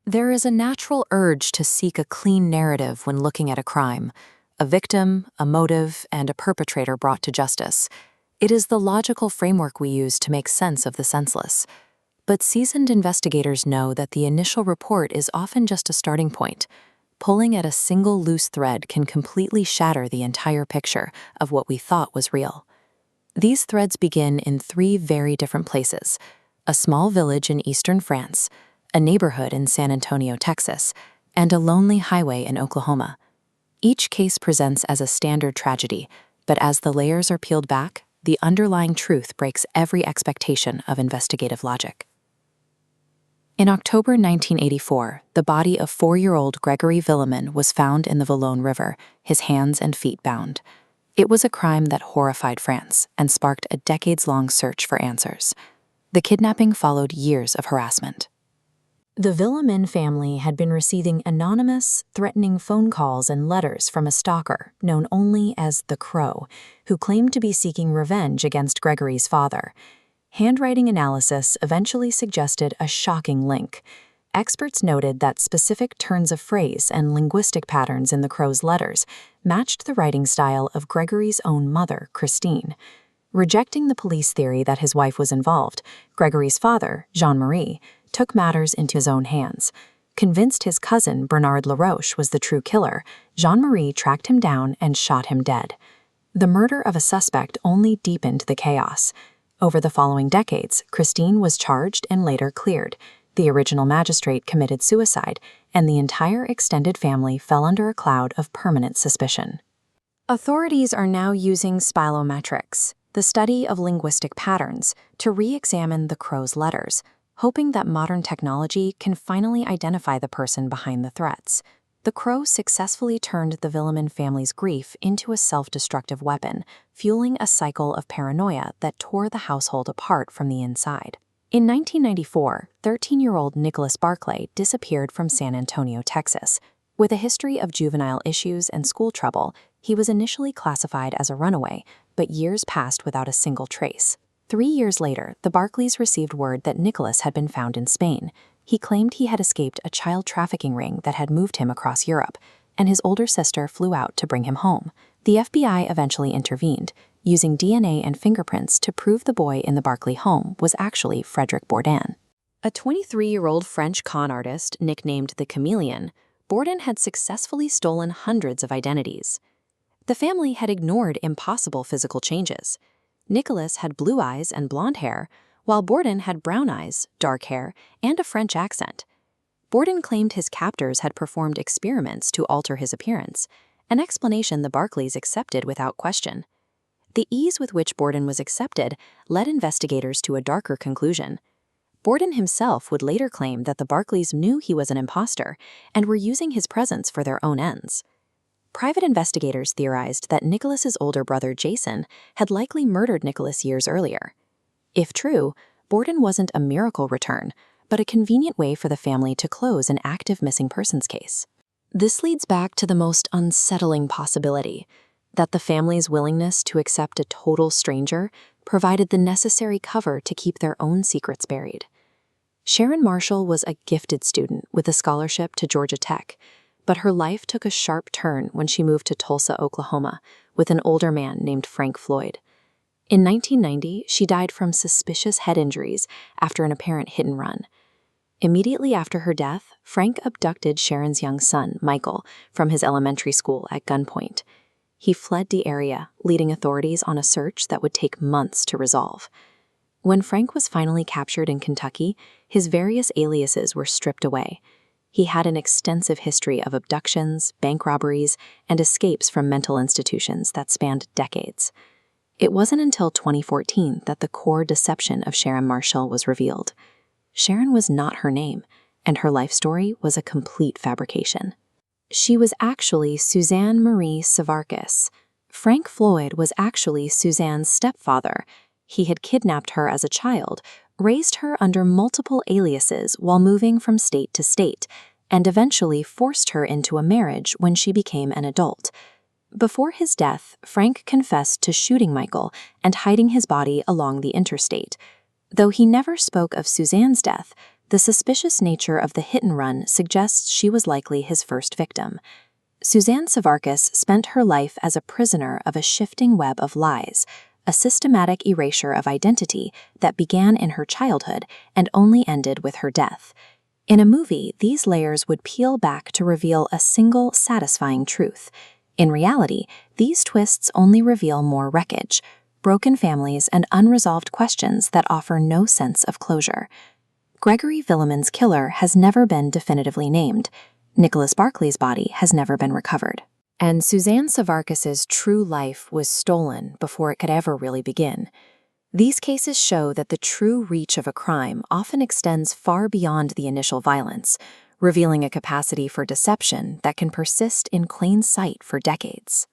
There is a natural urge to seek a clean narrative when looking at a crime, a victim, a motive, and a perpetrator brought to justice. It is the logical framework we use to make sense of the senseless. But seasoned investigators know that the initial report is often just a starting point. Pulling at a single loose thread can completely shatter the entire picture of what we thought was real. These threads begin in three very different places: a small village in eastern France, a neighborhood in San Antonio, Texas, and a lonely highway in Oklahoma. Each case presents as a standard tragedy, but as the layers are peeled back, the underlying truth breaks every expectation of investigative logic. In October 1984, the body of 4-year-old Gregory Villemin was found in the Valone River, his hands and feet bound. It was a crime that horrified France and sparked a decades-long search for answers. The kidnapping followed years of harassment. The Villemin family had been receiving anonymous, threatening phone calls and letters from a stalker known only as the Crow, who claimed to be seeking revenge against Gregory's father. Handwriting analysis eventually suggested a shocking link. Experts noted that specific turns of phrase and linguistic patterns in the Crow's letters matched the writing style of Gregory's own mother, Christine. Rejecting the police theory that his wife was involved, Gregory's father, Jean-Marie, took matters into his own hands. Convinced his cousin, Bernard Laroche, was the true killer, Jean-Marie tracked him down and shot him dead. The murder of a suspect only deepened the chaos. Over the following decades, Christine was charged and later cleared. The original magistrate committed suicide, and the entire extended family fell under a cloud of permanent suspicion. Authorities are now using spilometrics, the study of linguistic patterns, to re-examine the Crow's letters, hoping that modern technology can finally identify the person behind the threats. The Crow successfully turned the Villemin family's grief into a self-destructive weapon, fueling a cycle of paranoia that tore the household apart from the inside. In 1994, 13-year-old Nicholas Barclay disappeared from San Antonio, Texas. With a history of juvenile issues and school trouble, he was initially classified as a runaway, but years passed without a single trace. 3 years later, the Barclays received word that Nicholas had been found in Spain. He claimed he had escaped a child trafficking ring that had moved him across Europe, and his older sister flew out to bring him home. The FBI eventually intervened, using DNA and fingerprints to prove the boy in the Barclay home was actually Frederick Bourdin. A 23-year-old French con artist nicknamed the Chameleon, Bourdin had successfully stolen hundreds of identities. The family had ignored impossible physical changes. Nicholas had blue eyes and blonde hair, while Bourdin had brown eyes, dark hair, and a French accent. Bourdin claimed his captors had performed experiments to alter his appearance, an explanation the Barclays accepted without question. The ease with which Bourdin was accepted led investigators to a darker conclusion. Bourdin himself would later claim that the Barclays knew he was an imposter and were using his presence for their own ends. Private investigators theorized that Nicholas's older brother Jason had likely murdered Nicholas years earlier. If true, Bourdin wasn't a miracle return, but a convenient way for the family to close an active missing persons case. This leads back to the most unsettling possibility, that the family's willingness to accept a total stranger provided the necessary cover to keep their own secrets buried. Sharon Marshall was a gifted student with a scholarship to Georgia Tech, but her life took a sharp turn when she moved to Tulsa, Oklahoma, with an older man named Frank Floyd. In 1990, she died from suspicious head injuries after an apparent hit and run. Immediately after her death, Frank abducted Sharon's young son, Michael, from his elementary school at gunpoint. He fled the area, leading authorities on a search that would take months to resolve. When Frank was finally captured in Kentucky, his various aliases were stripped away. He had an extensive history of abductions, bank robberies, and escapes from mental institutions that spanned decades. It wasn't until 2014 that the core deception of Sharon Marshall was revealed. Sharon was not her name, and her life story was a complete fabrication. She was actually Suzanne Marie Savarkis. Frank Floyd was actually Suzanne's stepfather. He had kidnapped her as a child, raised her under multiple aliases while moving from state to state, and eventually forced her into a marriage when she became an adult. Before his death, Frank confessed to shooting Michael and hiding his body along the interstate. Though he never spoke of Suzanne's death, The suspicious nature of the hit-and-run suggests she was likely his first victim. Suzanne Savarkis spent her life as a prisoner of a shifting web of lies, a systematic erasure of identity that began in her childhood and only ended with her death. In a movie, these layers would peel back to reveal a single satisfying truth. In reality, these twists only reveal more wreckage, broken families, and unresolved questions that offer no sense of closure. Gregory Villemin's killer has never been definitively named. Nicholas Barkley's body has never been recovered. And Suzanne Savarkis's true life was stolen before it could ever really begin. These cases show that the true reach of a crime often extends far beyond the initial violence, revealing a capacity for deception that can persist in plain sight for decades.